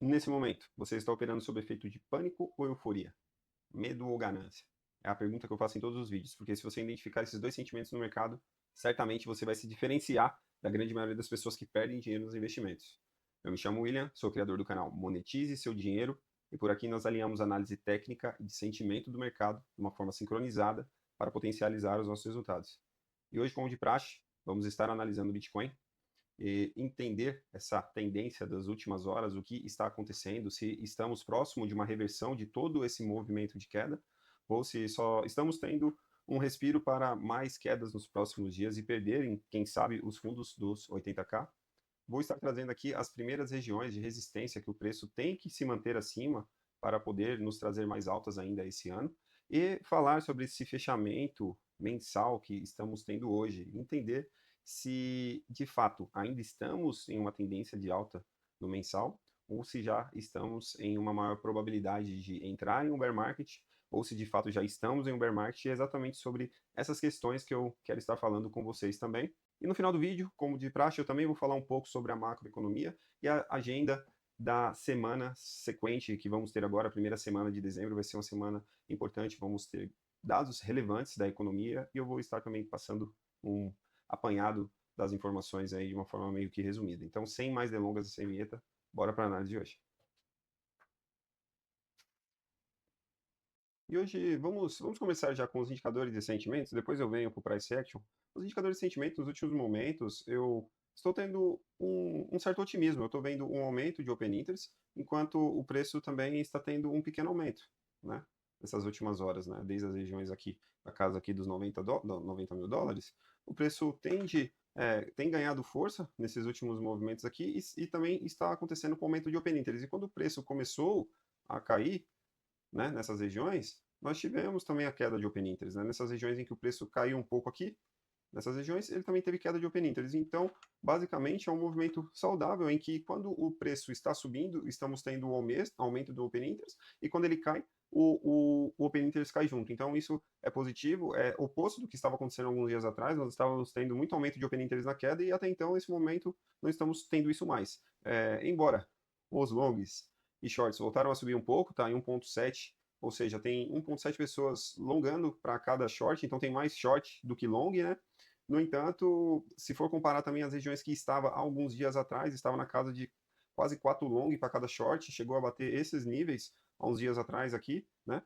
Nesse momento, você está operando sob efeito de pânico ou euforia? Medo ou ganância? É a pergunta que eu faço em todos os vídeos, porque se você identificar esses dois sentimentos no mercado, certamente você vai se diferenciar da grande maioria das pessoas que perdem dinheiro nos investimentos. Eu me chamo William, sou criador do canal Monetize Seu Dinheiro, e por aqui nós alinhamos análise técnica e de sentimento do mercado de uma forma sincronizada para potencializar os nossos resultados. E hoje, como de praxe, vamos estar analisando o Bitcoin e entender essa tendência das últimas horas, o que está acontecendo, se estamos próximo de uma reversão de todo esse movimento de queda, ou se só estamos tendo um respiro para mais quedas nos próximos dias e perderem, quem sabe, os fundos dos 80k. Vou estar trazendo aqui as primeiras regiões de resistência que o preço tem que se manter acima para poder nos trazer mais altas ainda esse ano e falar sobre esse fechamento mensal que estamos tendo hoje, entender se de fato ainda estamos em uma tendência de alta no mensal ou se já estamos em uma maior probabilidade de entrar em um bear market ou se de fato já estamos em um bear market, é exatamente sobre essas questões que eu quero estar falando com vocês também. E no final do vídeo, como de praxe, eu também vou falar um pouco sobre a macroeconomia e a agenda da semana sequente que vamos ter agora. A primeira semana de dezembro vai ser uma semana importante, vamos ter dados relevantes da economia e eu vou estar também passando um apanhado das informações aí de uma forma meio que resumida. Então, sem mais delongas e sem vinheta, bora para a análise de hoje. E hoje vamos começar já com os indicadores de sentimentos, depois eu venho para o price action. Os indicadores de sentimentos, nos últimos momentos, eu estou tendo um certo otimismo. Eu estou vendo um aumento de open interest, enquanto o preço também está tendo um pequeno aumento, né? Nessas últimas horas, né? Desde as regiões aqui, da casa aqui dos 90 mil dólares, o preço tem ganhado força nesses últimos movimentos aqui e também está acontecendo com o aumento de open interest. E quando o preço começou a cair, né, nessas regiões, nós tivemos também a queda de open interest, né? Nessas regiões em que o preço caiu um pouco aqui, nessas regiões, ele também teve queda de open interest. Então, basicamente, é um movimento saudável em que, quando o preço está subindo, estamos tendo um aumento do open interest, e quando ele cai, o open interest cai junto. Então, isso é positivo, é oposto do que estava acontecendo alguns dias atrás. Nós estávamos tendo muito aumento de open interest na queda, e até então, nesse momento, não estamos tendo isso mais. Embora os longs e shorts voltaram a subir um pouco, tá em 1,7, ou seja, tem 1,7 pessoas longando para cada short, então tem mais short do que long, né? No entanto, se for comparar também as regiões que estava há alguns dias atrás, estava na casa de quase 4 long para cada short, chegou a bater esses níveis há uns dias atrás aqui, né?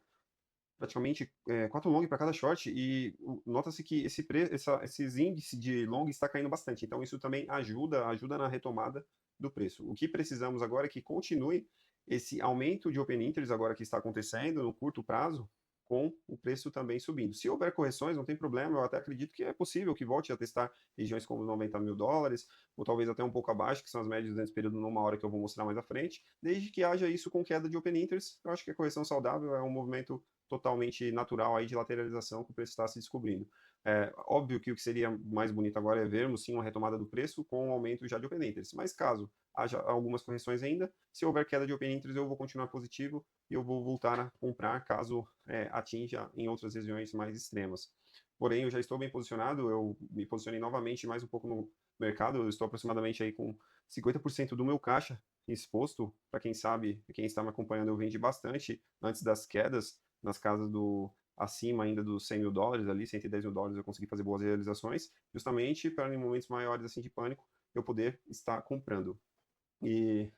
Praticamente 4 long para cada short, e nota-se que esses índices de long está caindo bastante, então isso também ajuda na retomada do preço. O que precisamos agora é que continue esse aumento de open interest agora que está acontecendo no curto prazo, com o preço também subindo. Se houver correções, não tem problema, eu até acredito que é possível que volte a testar regiões como 90 mil dólares, ou talvez até um pouco abaixo, que são as médias desse período, numa hora que eu vou mostrar mais à frente, desde que haja isso com queda de open interest. Eu acho que a correção saudável é um movimento totalmente natural aí de lateralização que o preço está se descobrindo. É óbvio que o que seria mais bonito agora é vermos sim uma retomada do preço com um aumento já de open interest, mas caso haja algumas correções ainda, se houver queda de open interest eu vou continuar positivo e eu vou voltar a comprar caso atinja em outras regiões mais extremas. Porém, eu já estou bem posicionado, eu me posicionei novamente mais um pouco no mercado, eu estou aproximadamente aí com 50% do meu caixa exposto. Para quem sabe, quem está me acompanhando, eu vendi bastante antes das quedas, nas casas do acima ainda dos 100 mil dólares ali, 110 mil dólares, eu consegui fazer boas realizações, justamente para em momentos maiores assim de pânico, eu poder estar comprando. E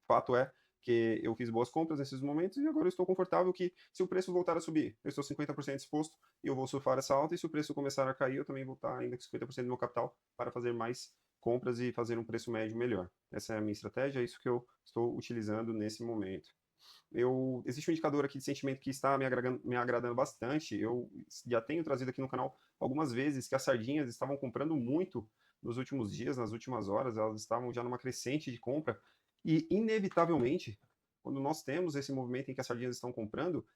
fato é que eu fiz boas compras nesses momentos e agora eu estou confortável que, se o preço voltar a subir, eu estou 50% exposto e eu vou surfar essa alta, e se o preço começar a cair, eu também vou estar ainda com 50% do meu capital para fazer mais compras e fazer um preço médio melhor. Essa é a minha estratégia, é isso que eu estou utilizando nesse momento. Existe um indicador aqui de sentimento que está me agradando bastante. Eu já tenho trazido aqui no canal algumas vezes que as sardinhas estavam comprando muito nos últimos dias, nas últimas horas, elas estavam já numa crescente de compra, e inevitavelmente, quando nós temos esse movimento em que as sardinhas estão comprando,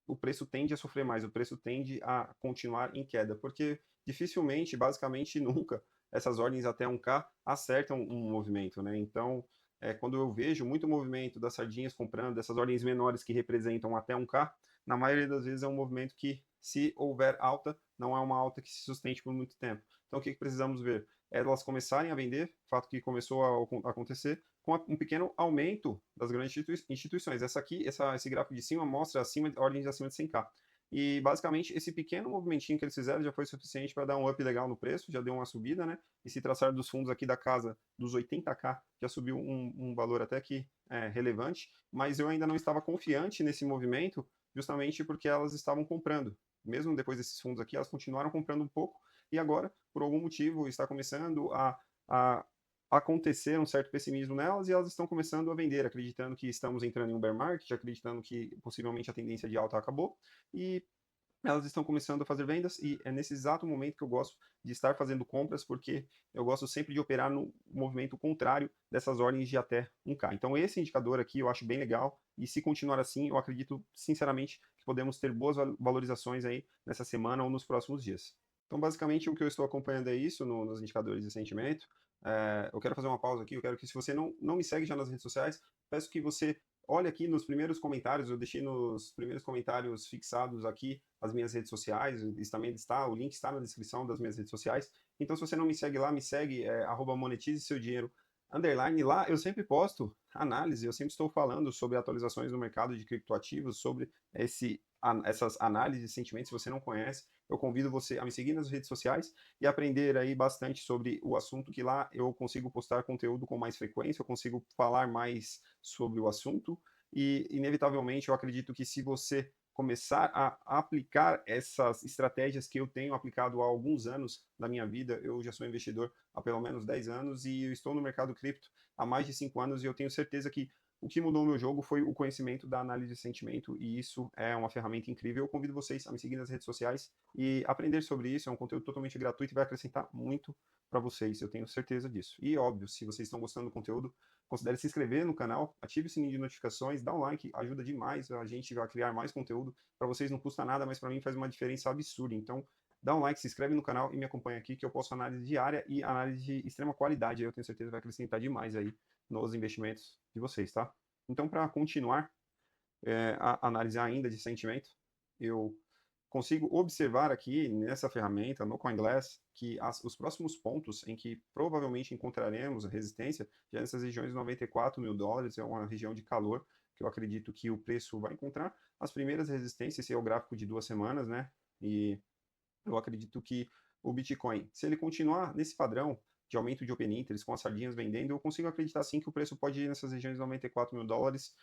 o preço tende a sofrer mais, o preço tende a continuar em queda, porque dificilmente, basicamente nunca, essas ordens até 1K acertam um movimento, né? Então, quando eu vejo muito movimento das sardinhas comprando, dessas ordens menores que representam até 1K, na maioria das vezes é um movimento que, se houver alta, não é uma alta que se sustente por muito tempo. Então, o que precisamos ver? É elas começarem a vender, fato que começou a acontecer, com um pequeno aumento das grandes instituições. Esse gráfico de cima mostra ordens acima de 100K. E basicamente esse pequeno movimentinho que eles fizeram já foi suficiente para dar um up legal no preço, já deu uma subida, né? E se traçar dos fundos aqui da casa dos 80K, já subiu um valor até que relevante, mas eu ainda não estava confiante nesse movimento, justamente porque elas estavam comprando. Mesmo depois desses fundos aqui, elas continuaram comprando um pouco, e agora, por algum motivo, está começando a acontecer um certo pessimismo nelas, e elas estão começando a vender, acreditando que estamos entrando em um bear market, acreditando que possivelmente a tendência de alta acabou, e elas estão começando a fazer vendas, e é nesse exato momento que eu gosto de estar fazendo compras, porque eu gosto sempre de operar no movimento contrário dessas ordens de até 1K. Então esse indicador aqui eu acho bem legal, e se continuar assim, eu acredito sinceramente que podemos ter boas valorizações aí nessa semana ou nos próximos dias. Então basicamente o que eu estou acompanhando é isso nos indicadores de sentimento. Eu quero fazer uma pausa aqui, eu quero que se você não me segue já nas redes sociais, peço que você olhe aqui nos primeiros comentários, eu deixei nos primeiros comentários fixados aqui as minhas redes sociais, isso também está, o link está na descrição das minhas redes sociais. Então, se você não me segue lá, me segue, monetize seu dinheiro, underline. Lá eu sempre posto análise, eu sempre estou falando sobre atualizações no mercado de criptoativos, sobre essas análises de sentimentos. Se você não conhece, eu convido você a me seguir nas redes sociais e aprender aí bastante sobre o assunto, que lá eu consigo postar conteúdo com mais frequência, eu consigo falar mais sobre o assunto, e inevitavelmente eu acredito que se você começar a aplicar essas estratégias que eu tenho aplicado há alguns anos na minha vida, eu já sou investidor há pelo menos 10 anos e eu estou no mercado cripto há mais de 5 anos, e eu tenho certeza que o que mudou no meu jogo foi o conhecimento da análise de sentimento, e isso é uma ferramenta incrível. Eu convido vocês a me seguir nas redes sociais e aprender sobre isso. É um conteúdo totalmente gratuito e vai acrescentar muito para vocês, eu tenho certeza disso. E óbvio, se vocês estão gostando do conteúdo, considere se inscrever no canal, ative o sininho de notificações, dá um like, ajuda demais a gente a criar mais conteúdo. Para vocês não custa nada, mas para mim faz uma diferença absurda. Então, dá um like, se inscreve no canal e me acompanha aqui, que eu posto análise diária e análise de extrema qualidade. Eu tenho certeza que vai acrescentar demais aí nos investimentos de vocês, tá? Então, para continuar a analisar ainda de sentimento, eu consigo observar aqui nessa ferramenta, no CoinGlass, que os próximos pontos em que provavelmente encontraremos resistência, já nessas regiões de 94 mil dólares, é uma região de calor, que eu acredito que o preço vai encontrar as primeiras resistências. Esse é o gráfico de 2 semanas, né? E eu acredito que o Bitcoin, se ele continuar nesse padrão de aumento de open interest, com as sardinhas vendendo, eu consigo acreditar sim que o preço pode ir nessas regiões de 94 mil dólares,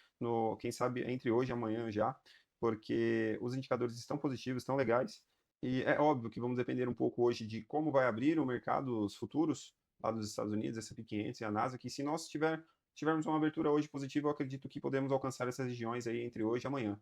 quem sabe entre hoje e amanhã já, porque os indicadores estão positivos, estão legais, e é óbvio que vamos depender um pouco hoje de como vai abrir o mercado, os futuros, lá dos Estados Unidos, S&P 500 e a NASA, que se nós tivermos uma abertura hoje positiva, eu acredito que podemos alcançar essas regiões aí entre hoje e amanhã.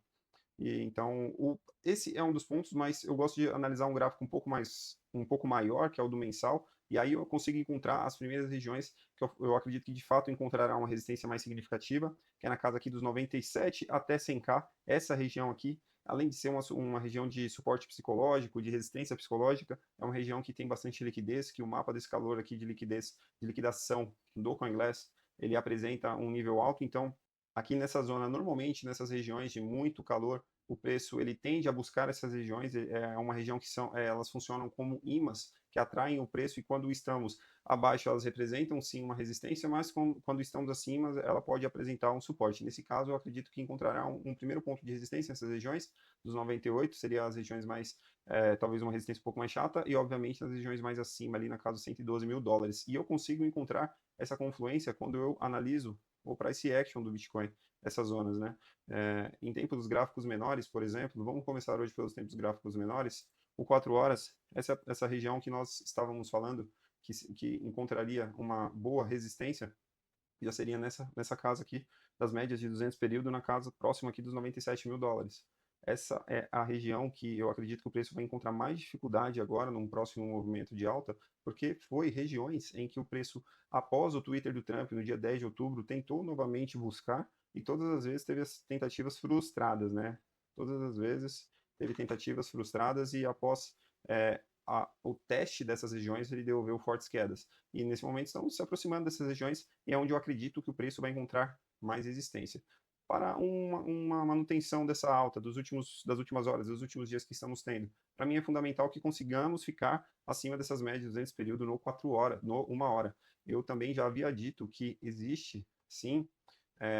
E então, esse é um dos pontos, mas eu gosto de analisar um gráfico um pouco maior, que é o do mensal, e aí eu consigo encontrar as primeiras regiões que eu acredito que de fato encontrará uma resistência mais significativa, que é na casa aqui dos 97 até 100K. Essa região aqui, além de ser uma região de suporte psicológico, de resistência psicológica, é uma região que tem bastante liquidez, que o mapa desse calor aqui de liquidez, de liquidação do CoinGlass, ele apresenta um nível alto. Então, aqui nessa zona, normalmente nessas regiões de muito calor, o preço ele tende a buscar essas regiões. É uma região que elas funcionam como imãs que atraem o preço, e quando estamos abaixo elas representam sim uma resistência, mas quando estamos acima ela pode apresentar um suporte. Nesse caso eu acredito que encontrará um primeiro ponto de resistência nessas regiões dos 98, seria as regiões mais, talvez uma resistência um pouco mais chata, e obviamente nas regiões mais acima ali na casa dos 112 mil dólares. E eu consigo encontrar essa confluência quando eu analiso o price action do Bitcoin, essas zonas, né? Em tempos gráficos menores, por exemplo, vamos começar hoje pelos tempos gráficos menores, o 4 horas, essa região que nós estávamos falando, que encontraria uma boa resistência, já seria nessa casa aqui, das médias de 200 período, na casa próxima aqui dos 97 mil dólares. Essa é a região que eu acredito que o preço vai encontrar mais dificuldade agora, num próximo movimento de alta, porque foi regiões em que o preço, após o Twitter do Trump, no dia 10 de outubro, tentou novamente buscar, e todas as vezes teve as tentativas frustradas, né? Todas as vezes teve tentativas frustradas, e após o teste dessas regiões, ele devolveu fortes quedas. E nesse momento estamos se aproximando dessas regiões, e é onde eu acredito que o preço vai encontrar mais resistência. Para uma manutenção dessa alta das últimas horas, dos últimos dias que estamos tendo, para mim é fundamental que consigamos ficar acima dessas médias nesse período no 4 horas, no 1 hora. Eu também já havia dito que existe, sim,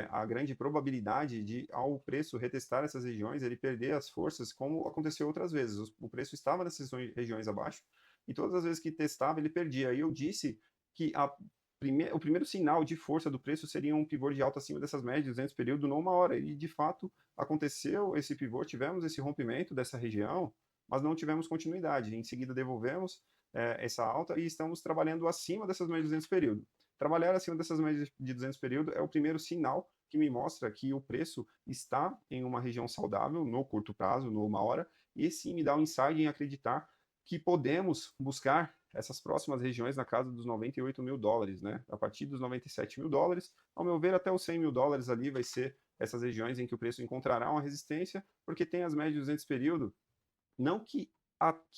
a grande probabilidade de, ao preço retestar essas regiões, ele perder as forças, como aconteceu outras vezes. O preço estava nessas regiões abaixo, e todas as vezes que testava, ele perdia. E eu disse que o primeiro sinal de força do preço seria um pivô de alta acima dessas médias, 200 período, numa hora. E, de fato, aconteceu esse pivô, tivemos esse rompimento dessa região, mas não tivemos continuidade. Em seguida, devolvemos essa alta e estamos trabalhando acima dessas médias de 200 período. Trabalhar acima dessas médias de 200 período é o primeiro sinal que me mostra que o preço está em uma região saudável no curto prazo, numa hora, e sim me dá um insight em acreditar que podemos buscar essas próximas regiões na casa dos 98 mil dólares, né? A partir dos 97 mil dólares, ao meu ver, até os 100 mil dólares ali vai ser essas regiões em que o preço encontrará uma resistência, porque tem as médias de 200 período, não que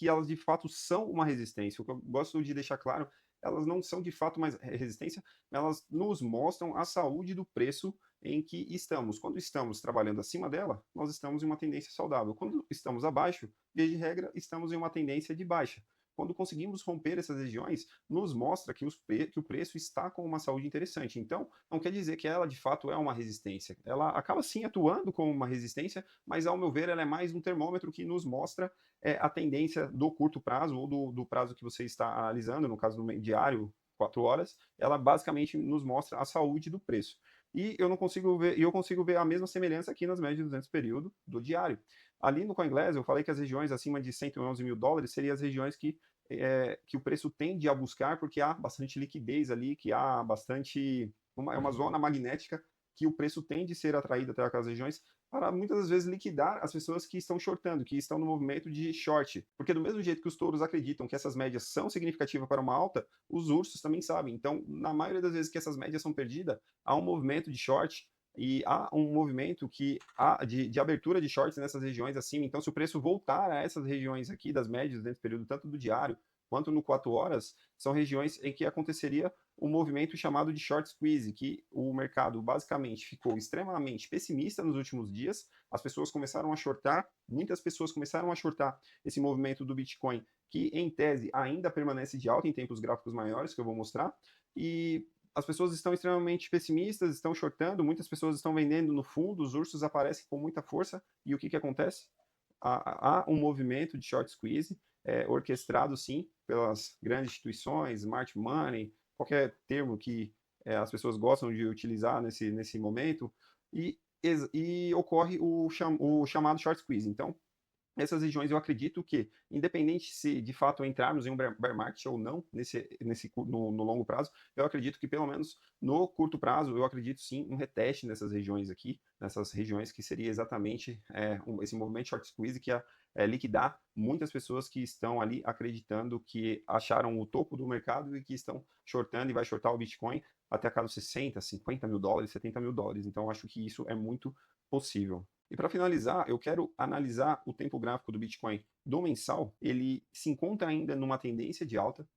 elas de fato são uma resistência, o que eu gosto de deixar claro, elas não são de fato uma resistência, elas nos mostram a saúde do preço em que estamos. Quando estamos trabalhando acima dela, nós estamos em uma tendência saudável. Quando estamos abaixo, via de regra, estamos em uma tendência de baixa. Quando conseguimos romper essas regiões, nos mostra que o preço está com uma saúde interessante. Então, não quer dizer que ela de fato é uma resistência. Ela acaba sim atuando como uma resistência, mas ao meu ver ela é mais um termômetro que nos mostra a tendência do curto prazo ou do prazo que você está analisando, no caso do diário, 4 horas, ela basicamente nos mostra a saúde do preço. E eu não consigo ver, eu consigo ver a mesma semelhança aqui nas médias de 200 período do diário. Ali no CoinGlass, eu falei que as regiões acima de 111 mil dólares seriam as regiões que o preço tende a buscar, porque há bastante liquidez ali, que há bastante. É uma zona magnética que o preço tende a ser atraído até aquelas regiões para muitas das vezes liquidar as pessoas que estão shortando, que estão no movimento de short. Porque do mesmo jeito que os touros acreditam que essas médias são significativas para uma alta, os ursos também sabem. Então, na maioria das vezes que essas médias são perdidas, há um movimento de short e há um movimento de abertura de shorts nessas regiões acima. Então, se o preço voltar a essas regiões aqui das médias dentro do período, tanto do diário quanto no 4 horas, são regiões em que aconteceria um movimento chamado de short squeeze, que o mercado basicamente ficou extremamente pessimista nos últimos dias, as pessoas começaram a shortar, muitas pessoas começaram a shortar esse movimento do Bitcoin, que em tese ainda permanece de alta em tempos gráficos maiores, que eu vou mostrar, e as pessoas estão extremamente pessimistas, estão shortando, muitas pessoas estão vendendo no fundo, os ursos aparecem com muita força, e o que acontece? Há um movimento de short squeeze, orquestrado sim pelas grandes instituições, smart money, qualquer termo que as pessoas gostam de utilizar nesse momento, e ocorre o chamado short squeeze. Então, essas regiões eu acredito que, independente se de fato entrarmos em um bear market ou não no longo prazo, eu acredito que pelo menos no curto prazo, eu acredito sim um reteste nessas regiões aqui, nessas regiões que seria exatamente esse movimento short squeeze que ia liquidar muitas pessoas que estão ali acreditando que acharam o topo do mercado e que estão shortando e vai shortar o Bitcoin até a casa 60, 50 mil dólares, 70 mil dólares. Então, eu acho que isso é muito possível. E para finalizar, eu quero analisar o tempo gráfico do Bitcoin do mensal. Ele se encontra ainda numa tendência de alta.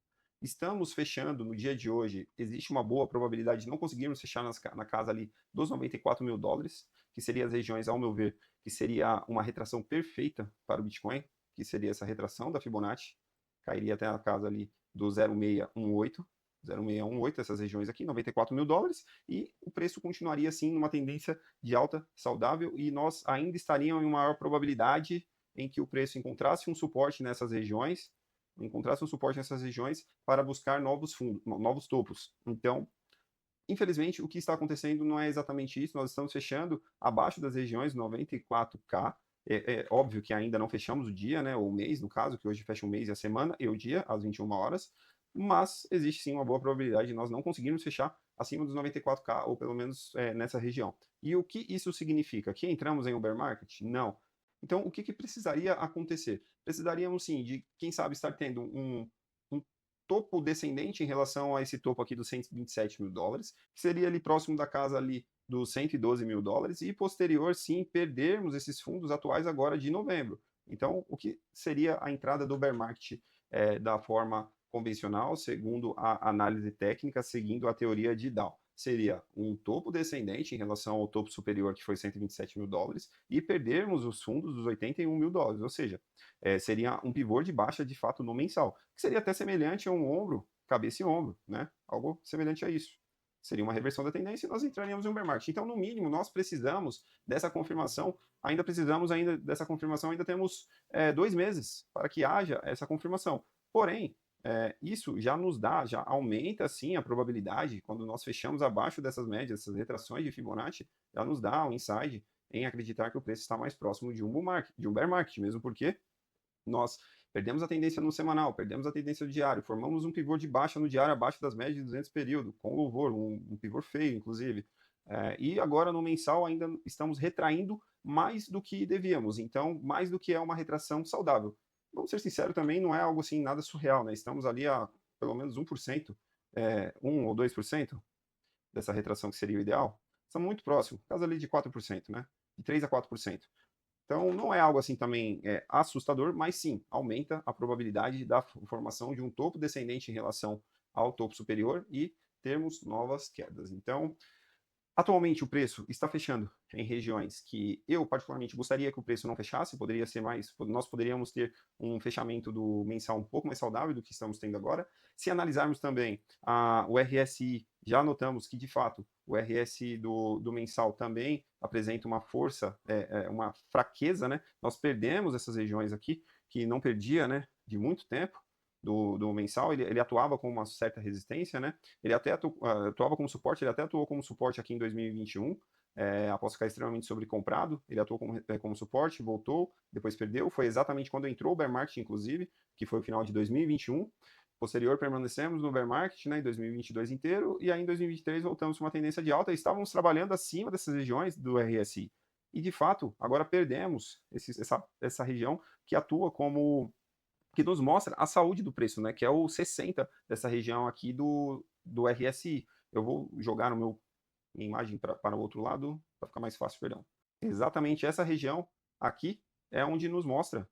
Estamos fechando no dia de hoje. Existe uma boa probabilidade de não conseguirmos fechar na casa ali dos 94 mil dólares, que seriam as regiões, ao meu ver, que seria uma retração perfeita para o Bitcoin, que seria essa retração da Fibonacci. Cairia até a casa ali do 0,618. 0,618, essas regiões aqui, 94 mil dólares, e o preço continuaria assim numa tendência de alta saudável e nós ainda estaríamos em maior probabilidade em que o preço encontrasse um suporte nessas regiões, para buscar novos fundos, novos topos. Então, infelizmente, o que está acontecendo não é exatamente isso, nós estamos fechando abaixo das regiões 94K, é óbvio que ainda não fechamos o dia, né, ou o mês, no caso, que hoje fecha o mês e a semana, e o dia, às 21 horas, mas existe sim uma boa probabilidade de nós não conseguirmos fechar acima dos 94K, ou pelo menos nessa região. E o que isso significa? Que entramos em um bear market? Não. Então, o que precisaria acontecer? Precisaríamos sim de, quem sabe, estar tendo um topo descendente em relação a esse topo aqui dos 127 mil dólares, que seria ali próximo da casa ali dos 112 mil dólares, e posterior, sim, perdermos esses fundos atuais agora de novembro. Então, o que seria a entrada do bear market da forma convencional, segundo a análise técnica, seguindo a teoria de Dow? Seria um topo descendente em relação ao topo superior, que foi 127 mil dólares, e perdermos os fundos dos 81 mil dólares, ou seja, seria um pivô de baixa de fato no mensal, que seria até semelhante a um ombro, cabeça e ombro, né? Algo semelhante a isso. seria uma reversão da tendência e nós entraríamos em um bear market. Então, no mínimo, nós precisamos dessa confirmação, ainda dessa confirmação, ainda temos 2 meses para que haja essa confirmação. Porém, isso já nos dá, já aumenta sim a probabilidade, quando nós fechamos abaixo dessas médias, essas retrações de Fibonacci, já nos dá um insight em acreditar que o preço está mais próximo de um bull market, de um bear market, mesmo porque nós perdemos a tendência no semanal, perdemos a tendência no diário, formamos um pivô de baixa no diário abaixo das médias de 200 período, com louvor, um pivô feio, inclusive. E agora no mensal ainda estamos retraindo mais do que devíamos, então mais do que é uma retração saudável. Vamos ser sinceros também, não é algo assim nada surreal, né? Estamos ali a pelo menos 1%, 1 ou 2% dessa retração que seria o ideal. Estamos muito próximo, caso ali de 4%, né? De 3 a 4%. Então, não é algo assim também assustador, mas sim, aumenta a probabilidade da formação de um topo descendente em relação ao topo superior e termos novas quedas. Então, atualmente o preço está fechando em regiões que eu particularmente gostaria que o preço não fechasse, poderia ser mais, nós poderíamos ter um fechamento do mensal um pouco mais saudável do que estamos tendo agora. Se analisarmos também o RSI, já notamos que de fato o RSI do mensal também apresenta uma força, uma fraqueza, né? Nós perdemos essas regiões aqui, que não perdia, né, de muito tempo. Do mensal, ele atuava com uma certa resistência, né? Ele até atuava como suporte, ele até atuou como suporte aqui em 2021, após ficar extremamente sobrecomprado, ele atuou como suporte, voltou, depois perdeu, foi exatamente quando entrou o bear market, inclusive, que foi o final de 2021, posterior permanecemos no bear market, né, em 2022 inteiro, e aí em 2023 voltamos com uma tendência de alta, e estávamos trabalhando acima dessas regiões do RSI, e de fato, agora perdemos essa região que atua como que nos mostra a saúde do preço, né? Que é o 60 dessa região aqui do RSI. Eu vou jogar minha imagem para o outro lado, para ficar mais fácil, perdão. Exatamente essa região aqui é onde nos mostra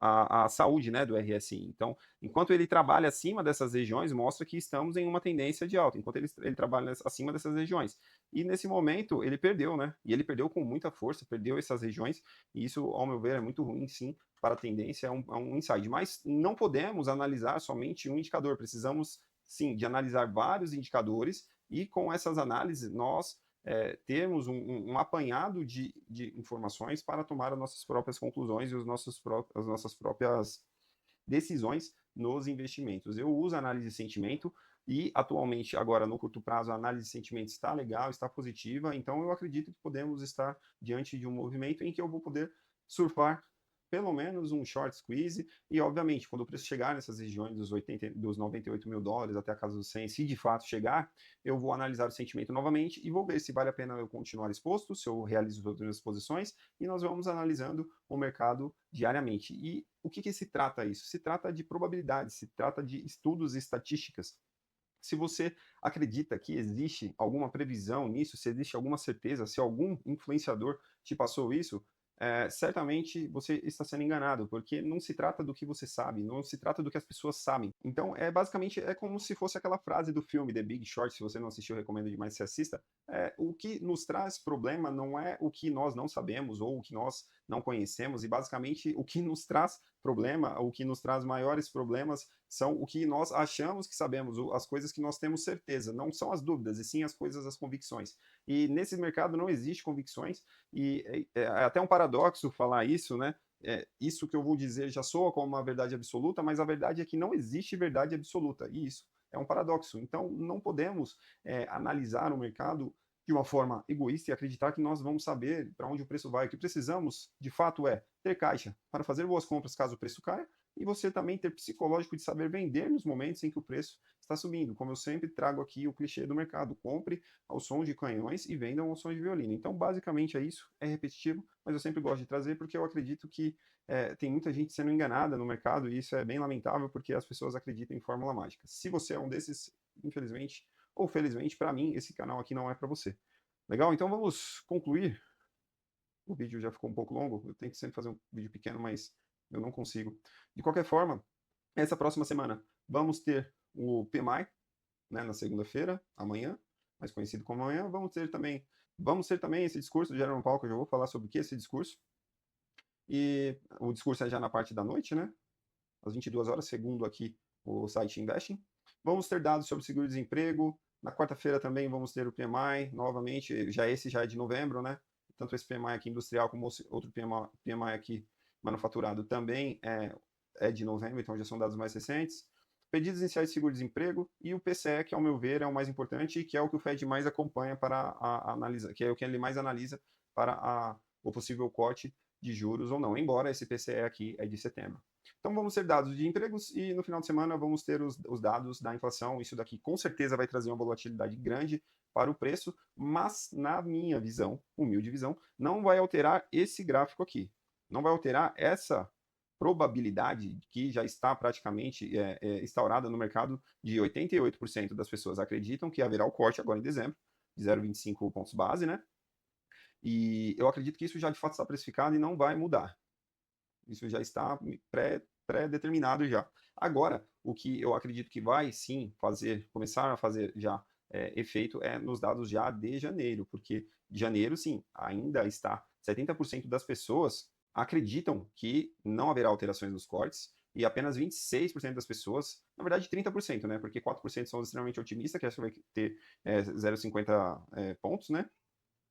a saúde, né, do RSI. Então, enquanto ele trabalha acima dessas regiões, mostra que estamos em uma tendência de alta, enquanto ele trabalha acima dessas regiões. E nesse momento ele perdeu, né? E ele perdeu com muita força, perdeu essas regiões, e isso, ao meu ver, é muito ruim, sim, para a tendência, é um insight. Mas não podemos analisar somente um indicador, precisamos, sim, de analisar vários indicadores, e com essas análises nós termos um apanhado de informações para tomar as nossas próprias conclusões e as nossas próprias decisões nos investimentos. Eu uso análise de sentimento e atualmente, agora no curto prazo, a análise de sentimento está legal, está positiva, então eu acredito que podemos estar diante de um movimento em que eu vou poder surfar pelo menos um short squeeze, e obviamente, quando o preço chegar nessas regiões dos 98 mil dólares até a casa dos 100, se de fato chegar, eu vou analisar o sentimento novamente e vou ver se vale a pena eu continuar exposto, se eu realizo todas as minhas posições, e nós vamos analisando o mercado diariamente. E o que se trata isso? Se trata de probabilidades, se trata de estudos e estatísticas. Se você acredita que existe alguma previsão nisso, se existe alguma certeza, se algum influenciador te passou isso, certamente você está sendo enganado, porque não se trata do que você sabe, não se trata do que as pessoas sabem. Então, basicamente, é como se fosse aquela frase do filme The Big Short, se você não assistiu, eu recomendo demais que você assista. O que nos traz problema não é o que nós não sabemos ou o que nós não conhecemos, e basicamente o que nos traz problema, o que nos traz maiores problemas são o que nós achamos que sabemos, as coisas que nós temos certeza, não são as dúvidas, e sim as coisas, as convicções. E nesse mercado não existe convicções, e é até um paradoxo falar isso, né? Isso que eu vou dizer já soa como uma verdade absoluta, mas a verdade é que não existe verdade absoluta, e isso é um paradoxo. Então, não podemos analisar o mercado de uma forma egoísta e acreditar que nós vamos saber para onde o preço vai. O que precisamos, de fato, é ter caixa para fazer boas compras caso o preço caia, e você também ter psicológico de saber vender nos momentos em que o preço está subindo. Como eu sempre trago aqui o clichê do mercado: compre ao som de canhões e vendam ao som de violino. Então, basicamente é isso, é repetitivo, mas eu sempre gosto de trazer porque eu acredito que tem muita gente sendo enganada no mercado, e isso é bem lamentável porque as pessoas acreditam em fórmula mágica. Se você é um desses, infelizmente ou felizmente, para mim, esse canal aqui não é para você. Legal? Então vamos concluir. O vídeo já ficou um pouco longo, eu tento sempre fazer um vídeo pequeno, mas eu não consigo. De qualquer forma, essa próxima semana vamos ter o PMI, né, na segunda-feira, amanhã, mais conhecido como amanhã. Vamos ter também esse discurso do Jerome Powell, que eu já vou falar sobre o que é esse discurso. E o discurso é já na parte da noite, né? Às 22 horas, segundo aqui o site Investing. Vamos ter dados sobre seguro-desemprego, Na quarta-feira também vamos ter o PMI, novamente, esse já é de novembro, né? Tanto esse PMI aqui industrial como outro PMI aqui manufaturado também é de novembro, então já são dados mais recentes. Pedidos iniciais de seguro-desemprego e o PCE, que ao meu ver é o mais importante e que é o que o Fed mais acompanha para analisar, que é o que ele mais analisa para o possível corte de juros ou não, embora esse PCE aqui é de setembro. Então vamos ter dados de empregos e no final de semana vamos ter os dados da inflação. Isso daqui com certeza vai trazer uma volatilidade grande para o preço, mas na minha visão, humilde visão, não vai alterar esse gráfico aqui. Não vai alterar essa probabilidade que já está praticamente instaurada no mercado de 88% das pessoas acreditam que haverá o corte agora em dezembro, de 0,25 pontos base, né? E eu acredito que isso já de fato está precificado e não vai mudar. Isso já está pré-determinado já. Agora, o que eu acredito que vai sim começar a fazer já efeito é nos dados já de janeiro, porque de janeiro, sim, ainda está 70% das pessoas acreditam que não haverá alterações nos cortes e apenas 26% das pessoas, na verdade 30%, né? Porque 4% são extremamente otimistas, que acho que vai ter 0,50 pontos, né?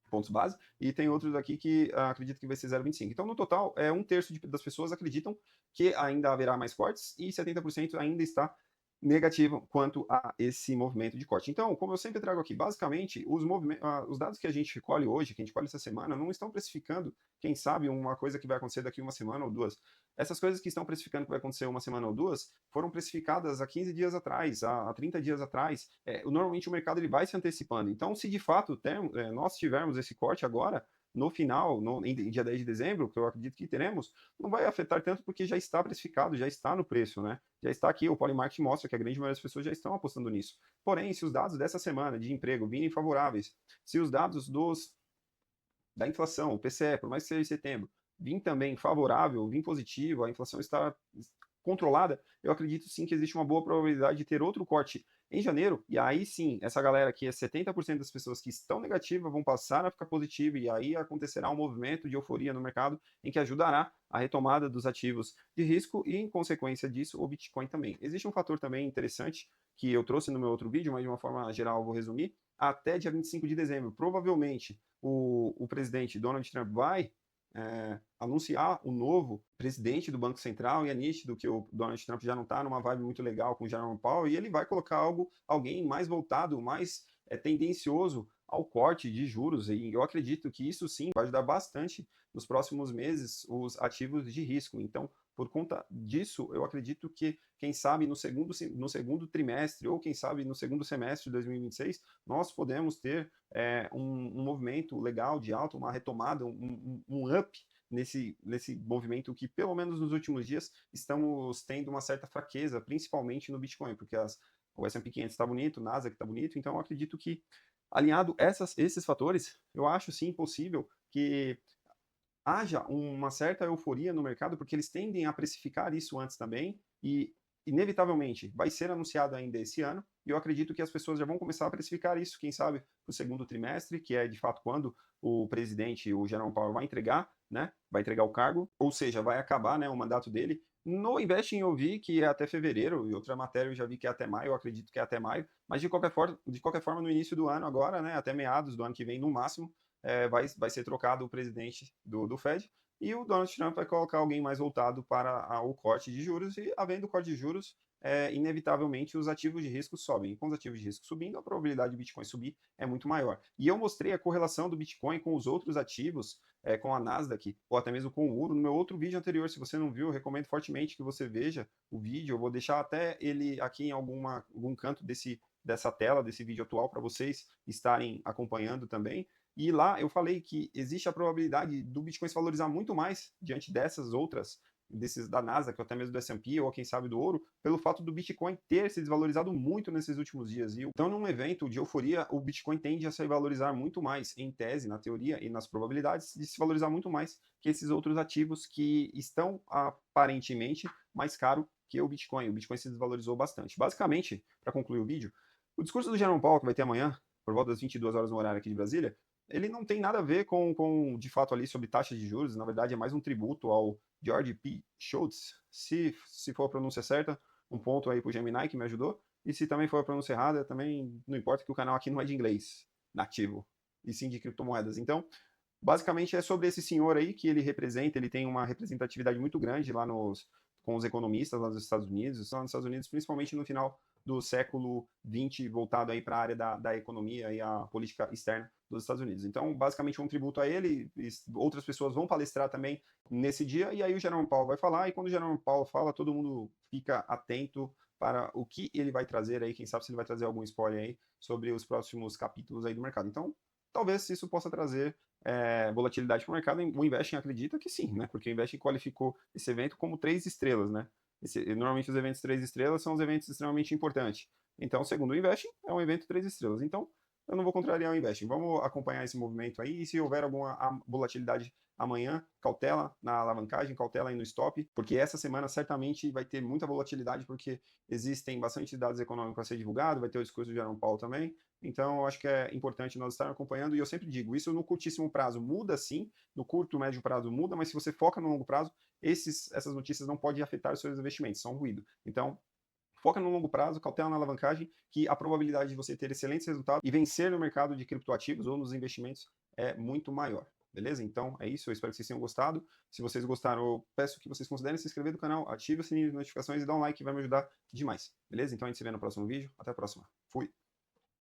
Pontos base, e tem outros aqui que acreditam que vai ser 0,25. Então, no total, um terço das pessoas acreditam que ainda haverá mais cortes e 70% ainda está negativo quanto a esse movimento de corte. Então, como eu sempre trago aqui, basicamente, os dados que a gente colhe hoje, que a gente colhe essa semana, não estão precificando, quem sabe, uma coisa que vai acontecer daqui uma semana ou duas. Essas coisas que estão precificando que vai acontecer uma semana ou duas foram precificadas há 15 dias atrás, há 30 dias atrás. Normalmente o mercado ele vai se antecipando. Então, se de fato nós tivermos esse corte agora, no final, em dia 10 de dezembro, que eu acredito que teremos, não vai afetar tanto porque já está precificado, já está no preço, né? Já está aqui, o Polymarket mostra que a grande maioria das pessoas já estão apostando nisso. Porém, se os dados dessa semana de emprego virem favoráveis, se os dados da inflação, o PCE, por mais que seja em setembro, vir também favorável, vir positivo, a inflação está controlada, eu acredito sim que existe uma boa probabilidade de ter outro corte em janeiro, e aí sim, essa galera que é 70% das pessoas que estão negativas vão passar a ficar positiva, e aí acontecerá um movimento de euforia no mercado em que ajudará a retomada dos ativos de risco e, em consequência disso, o Bitcoin também. Existe um fator também interessante que eu trouxe no meu outro vídeo, mas de uma forma geral eu vou resumir. Até dia 25 de dezembro, provavelmente o presidente Donald Trump vai anunciar o novo presidente do Banco Central, e é nítido que o Donald Trump já não está numa vibe muito legal com o Jerome Powell, e ele vai colocar alguém mais voltado, mais tendencioso ao corte de juros, e eu acredito que isso sim vai ajudar bastante nos próximos meses os ativos de risco. Então, por conta disso, eu acredito que, quem sabe, no segundo trimestre, ou quem sabe no segundo semestre de 2026, nós podemos ter um movimento legal de alta, uma retomada, um up nesse movimento que, pelo menos nos últimos dias, estamos tendo uma certa fraqueza, principalmente no Bitcoin, porque o S&P 500 está bonito, o Nasdaq está bonito, então eu acredito que, alinhado esses fatores, eu acho sim possível que haja uma certa euforia no mercado, porque eles tendem a precificar isso antes também, e inevitavelmente vai ser anunciado ainda esse ano, e eu acredito que as pessoas já vão começar a precificar isso, quem sabe, para o segundo trimestre, que é de fato quando o presidente, o Jerome Powell, vai entregar, né? Vai entregar o cargo, ou seja, vai acabar, né, o mandato dele. No Investing eu vi que é até fevereiro, e outra matéria eu já vi que é até maio, eu acredito que é até maio, mas de qualquer forma no início do ano agora, né, até meados do ano que vem no máximo, vai ser trocado o presidente do Fed, e o Donald Trump vai colocar alguém mais voltado para o corte de juros, e havendo corte de juros, inevitavelmente os ativos de risco sobem. E com os ativos de risco subindo, a probabilidade do Bitcoin subir é muito maior. E eu mostrei a correlação do Bitcoin com os outros ativos, com a Nasdaq, ou até mesmo com o ouro, no meu outro vídeo anterior. Se você não viu, eu recomendo fortemente que você veja o vídeo. Eu vou deixar até ele aqui em algum canto dessa tela, desse vídeo atual, para vocês estarem acompanhando também. E lá eu falei que existe a probabilidade do Bitcoin se valorizar muito mais diante dessas outras, da Nasdaq, ou até mesmo do S&P, ou quem sabe do ouro, pelo fato do Bitcoin ter se desvalorizado muito nesses últimos dias. Então, num evento de euforia, o Bitcoin tende a se valorizar muito mais, em tese, na teoria e nas probabilidades, de se valorizar muito mais que esses outros ativos que estão aparentemente mais caro que o Bitcoin. O Bitcoin se desvalorizou bastante. Basicamente, para concluir o vídeo, o discurso do Jerome Powell, que vai ter amanhã, por volta das 22 horas no horário aqui de Brasília, ele não tem nada a ver de fato, ali sobre taxas de juros. Na verdade, é mais um tributo ao George P. Schultz, se for a pronúncia certa, um ponto aí para o Gemini que me ajudou. E se também for a pronúncia errada, também não importa, que o canal aqui não é de inglês nativo, e sim de criptomoedas. Então, basicamente é sobre esse senhor aí que ele representa, ele tem uma representatividade muito grande lá com os economistas lá nos Estados Unidos, lá nos Estados Unidos, principalmente no final do século XX, voltado aí para a área da economia e a política externa dos Estados Unidos. Então, basicamente, um tributo a ele, outras pessoas vão palestrar também nesse dia, e aí o Jerome Powell vai falar, e quando o Jerome Powell fala, todo mundo fica atento para o que ele vai trazer aí, quem sabe se ele vai trazer algum spoiler aí sobre os próximos capítulos aí do mercado. Então, talvez isso possa trazer volatilidade para o mercado. O Investing acredita que sim, né? Porque o Investing qualificou esse evento como 3 estrelas, né? Normalmente os eventos 3 estrelas são os eventos extremamente importantes. Então, segundo o Investing, é um evento 3 estrelas. Então, eu não vou contrariar o Investing. Vamos acompanhar esse movimento aí. E se houver alguma volatilidade amanhã, cautela na alavancagem, cautela aí no stop, porque essa semana certamente vai ter muita volatilidade, porque existem bastante dados econômicos para ser divulgado, vai ter o discurso do Jerome Powell também. Então, eu acho que é importante nós estarmos acompanhando, e eu sempre digo, isso no curtíssimo prazo muda sim, no curto, médio prazo muda, mas se você foca no longo prazo, essas notícias não podem afetar os seus investimentos, são ruído. Então, foca no longo prazo, cautela na alavancagem, que a probabilidade de você ter excelentes resultados e vencer no mercado de criptoativos ou nos investimentos é muito maior. Beleza? Então é isso, eu espero que vocês tenham gostado. Se vocês gostaram, eu peço que vocês considerem se inscrever no canal, ative o sininho de notificações e dá um like, que vai me ajudar demais. Beleza? Então a gente se vê no próximo vídeo. Até a próxima. Fui!